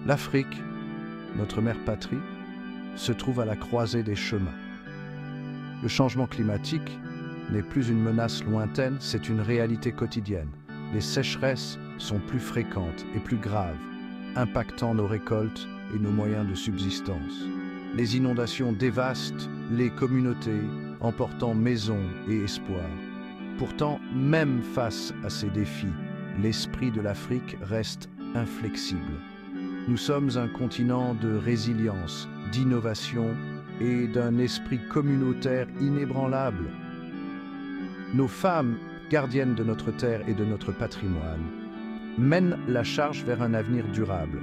L'Afrique, notre mère patrie, se trouve à la croisée des chemins. Le changement climatique n'est plus une menace lointaine, c'est une réalité quotidienne. Les sécheresses sont plus fréquentes et plus graves, impactant nos récoltes et nos moyens de subsistance. Les inondations dévastent les communautés, emportant maisons et espoirs. Pourtant, même face à ces défis, l'esprit de l'Afrique reste inflexible. Nous sommes un continent de résilience, d'innovation et d'un esprit communautaire inébranlable. Nos femmes, gardiennes de notre terre et de notre patrimoine, mènent la charge vers un avenir durable.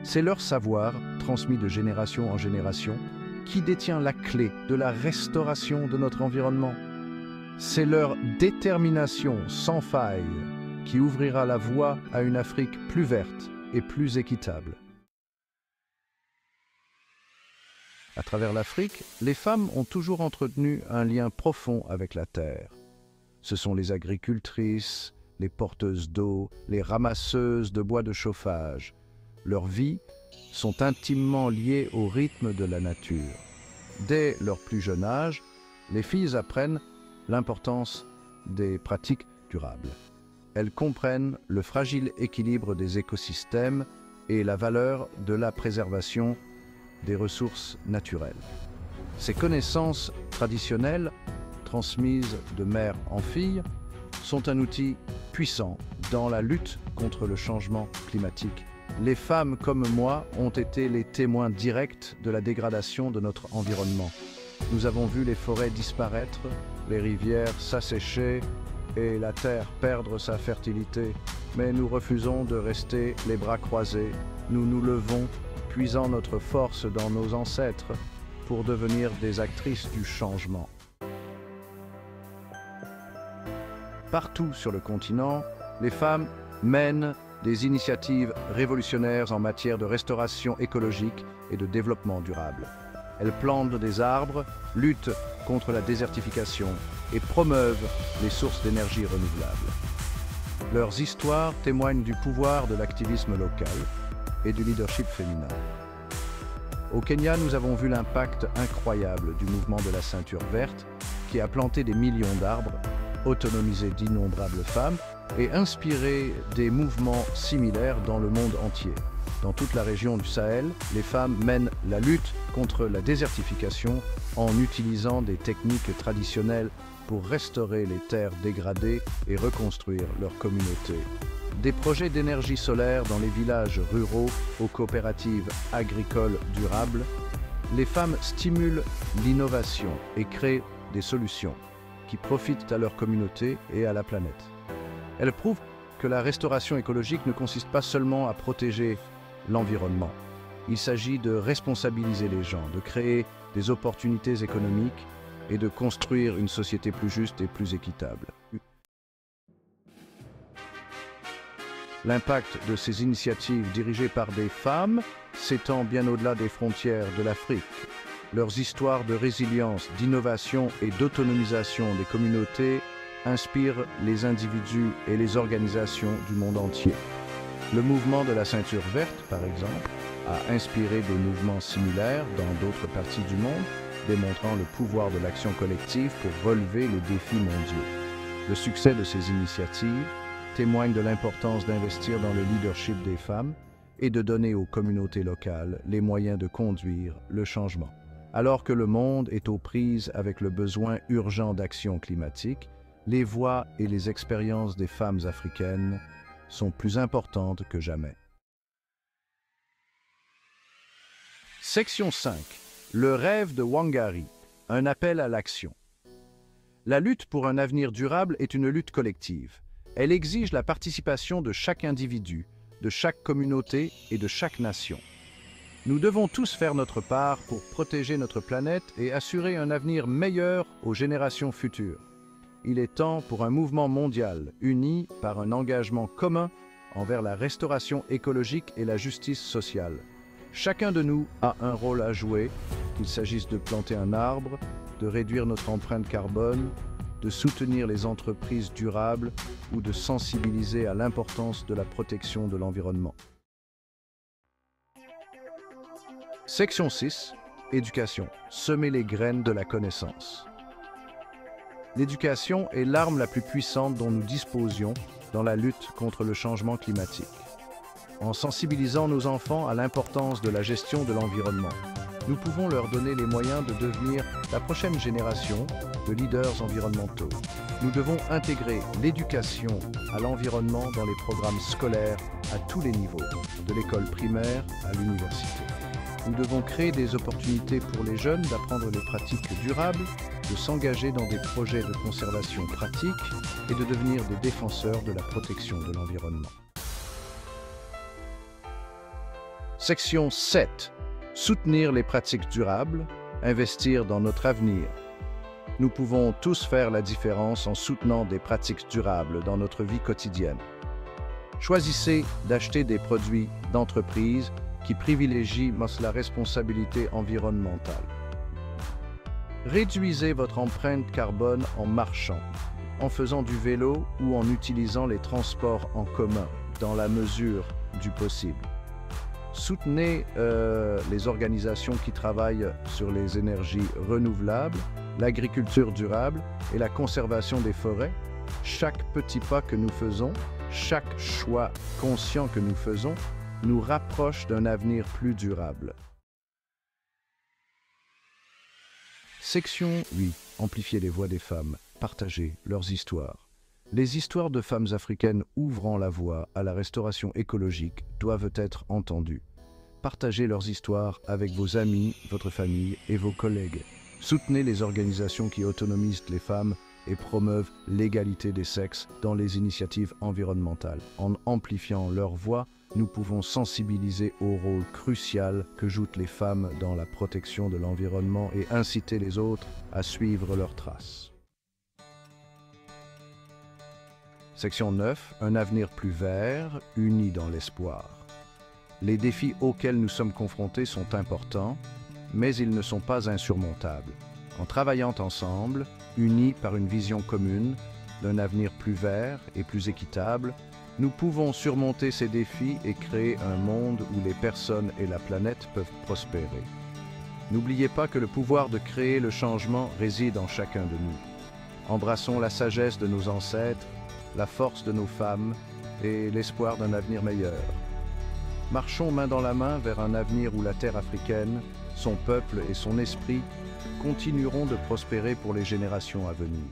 C'est leur savoir, transmis de génération en génération, qui détient la clé de la restauration de notre environnement. C'est leur détermination sans faille qui ouvrira la voie à une Afrique plus verte et plus équitable. À travers l'Afrique, les femmes ont toujours entretenu un lien profond avec la terre. Ce sont les agricultrices, les porteuses d'eau, les ramasseuses de bois de chauffage. Leurs vies sont intimement liées au rythme de la nature. Dès leur plus jeune âge, les filles apprennent l'importance des pratiques durables. Elles comprennent le fragile équilibre des écosystèmes et la valeur de la préservation des ressources naturelles. Ces connaissances traditionnelles, transmises de mère en fille, sont un outil puissant dans la lutte contre le changement climatique. Les femmes comme moi ont été les témoins directs de la dégradation de notre environnement. Nous avons vu les forêts disparaître, les rivières s'assécher et la terre perdre sa fertilité. Mais nous refusons de rester les bras croisés. Nous nous levons, puisant notre force dans nos ancêtres pour devenir des actrices du changement. Partout sur le continent, les femmes mènent des initiatives révolutionnaires en matière de restauration écologique et de développement durable. Elles plantent des arbres, luttent contre la désertification et promeuvent les sources d'énergie renouvelables. Leurs histoires témoignent du pouvoir de l'activisme local et du leadership féminin. Au Kenya, nous avons vu l'impact incroyable du mouvement de la ceinture verte qui a planté des millions d'arbres, autonomisé d'innombrables femmes et inspiré des mouvements similaires dans le monde entier. Dans toute la région du Sahel, les femmes mènent la lutte contre la désertification en utilisant des techniques traditionnelles pour restaurer les terres dégradées et reconstruire leurs communautés. Des projets d'énergie solaire dans les villages ruraux aux coopératives agricoles durables, les femmes stimulent l'innovation et créent des solutions qui profitent à leur communauté et à la planète. Elles prouvent que la restauration écologique ne consiste pas seulement à protéger l'environnement. Il s'agit de responsabiliser les gens, de créer des opportunités économiques et de construire une société plus juste et plus équitable. L'impact de ces initiatives dirigées par des femmes s'étend bien au-delà des frontières de l'Afrique. Leurs histoires de résilience, d'innovation et d'autonomisation des communautés inspirent les individus et les organisations du monde entier. Le mouvement de la ceinture verte, par exemple, a inspiré des mouvements similaires dans d'autres parties du monde, démontrant le pouvoir de l'action collective pour relever les défis mondiaux. Le succès de ces initiatives témoigne de l'importance d'investir dans le leadership des femmes et de donner aux communautés locales les moyens de conduire le changement. Alors que le monde est aux prises avec le besoin urgent d'action climatique, les voix et les expériences des femmes africaines sont plus importantes que jamais. Section 5. Le rêve de Wangari, un appel à l'action. La lutte pour un avenir durable est une lutte collective. Elle exige la participation de chaque individu, de chaque communauté et de chaque nation. Nous devons tous faire notre part pour protéger notre planète et assurer un avenir meilleur aux générations futures. Il est temps pour un mouvement mondial uni par un engagement commun envers la restauration écologique et la justice sociale. Chacun de nous a un rôle à jouer, qu'il s'agisse de planter un arbre, de réduire notre empreinte carbone, de soutenir les entreprises durables ou de sensibiliser à l'importance de la protection de l'environnement. Section 6. Éducation. Semer les graines de la connaissance. L'éducation est l'arme la plus puissante dont nous disposions dans la lutte contre le changement climatique. En sensibilisant nos enfants à l'importance de la gestion de l'environnement, nous pouvons leur donner les moyens de devenir la prochaine génération de leaders environnementaux. Nous devons intégrer l'éducation à l'environnement dans les programmes scolaires à tous les niveaux, de l'école primaire à l'université. Nous devons créer des opportunités pour les jeunes d'apprendre les pratiques durables, de s'engager dans des projets de conservation pratiques et de devenir des défenseurs de la protection de l'environnement. Section 7. Soutenir les pratiques durables, investir dans notre avenir. Nous pouvons tous faire la différence en soutenant des pratiques durables dans notre vie quotidienne. Choisissez d'acheter des produits d'entreprise qui privilégient la responsabilité environnementale. Réduisez votre empreinte carbone en marchant, en faisant du vélo ou en utilisant les transports en commun, dans la mesure du possible. Soutenez les organisations qui travaillent sur les énergies renouvelables, l'agriculture durable et la conservation des forêts. Chaque petit pas que nous faisons, chaque choix conscient que nous faisons, nous rapproche d'un avenir plus durable. Section 8. Amplifier les voix des femmes, partager leurs histoires. Les histoires de femmes africaines ouvrant la voie à la restauration écologique doivent être entendues. Partagez leurs histoires avec vos amis, votre famille et vos collègues. Soutenez les organisations qui autonomisent les femmes et promeuvent l'égalité des sexes dans les initiatives environnementales. En amplifiant leur voix, nous pouvons sensibiliser au rôle crucial que jouent les femmes dans la protection de l'environnement et inciter les autres à suivre leurs traces. Section 9. Un avenir plus vert, uni dans l'espoir. Les défis auxquels nous sommes confrontés sont importants, mais ils ne sont pas insurmontables. En travaillant ensemble, unis par une vision commune d'un avenir plus vert et plus équitable, nous pouvons surmonter ces défis et créer un monde où les personnes et la planète peuvent prospérer. N'oubliez pas que le pouvoir de créer le changement réside en chacun de nous. Embrassons la sagesse de nos ancêtres, la force de nos femmes et l'espoir d'un avenir meilleur. Marchons main dans la main vers un avenir où la terre africaine, son peuple et son esprit continueront de prospérer pour les générations à venir.